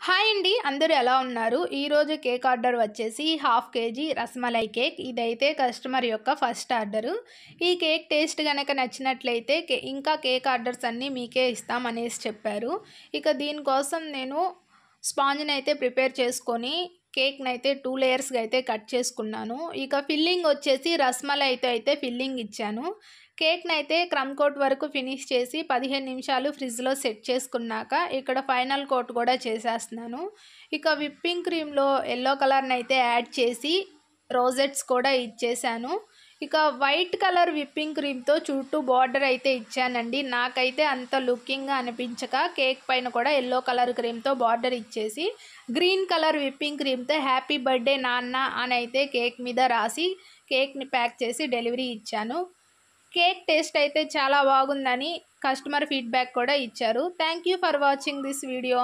Hi అండి, అందరూ ఎలా ఉన్నారు? ఈరోజు కేక్ ఆర్డర్ వచ్చేసి హాఫ్ కేజీ రస్మలై కేక్. ఇదైతే కస్టమర్ యొక్క ఫస్ట్ ఆర్డరు. ఈ కేక్ టేస్ట్ కనుక నచ్చినట్లయితే ఇంకా కేక్ ఆర్డర్స్ అన్నీ మీకే ఇస్తాం అనేసి చెప్పారు. ఇక దీనికోసం నేను స్పాంజ్ని అయితే ప్రిపేర్ చేసుకొని కేక్ని అయితే 2 లేయర్స్గా అయితే కట్ చేసుకున్నాను. ఇక ఫిల్లింగ్ వచ్చేసి రస్మలైతో అయితే ఫిల్లింగ్ ఇచ్చాను. కేక్ని అయితే క్రమ్ కోట్ వరకు ఫినిష్ చేసి 15 నిమిషాలు ఫ్రిడ్జ్లో సెట్ చేసుకున్నాక ఇక్కడ ఫైనల్ కోట్ కూడా చేసేస్తున్నాను. ఇక విప్పింగ్ క్రీమ్లో ఎల్లో కలర్ని అయితే యాడ్ చేసి రోజెట్స్ కూడా ఇచ్చేసాను. ఇక వైట్ కలర్ విప్పింగ్ క్రీమ్తో చుట్టూ బార్డర్ అయితే ఇచ్చానండి. నాకైతే అంత లుకింగ్గా అనిపించక కేక్ పైన కూడా ఎల్లో కలర్ క్రీమ్తో బార్డర్ ఇచ్చేసి గ్రీన్ కలర్ విప్పింగ్ క్రీమ్తో హ్యాపీ బర్త్డే నాన్న అని అయితే కేక్ మీద రాసి కేక్ని ప్యాక్ చేసి డెలివరీ ఇచ్చాను. కేక్ టేస్ట్ అయితే చాలా బాగుందని కస్టమర్ ఫీడ్బ్యాక్ కూడా ఇచ్చారు. Thank you for watching this video.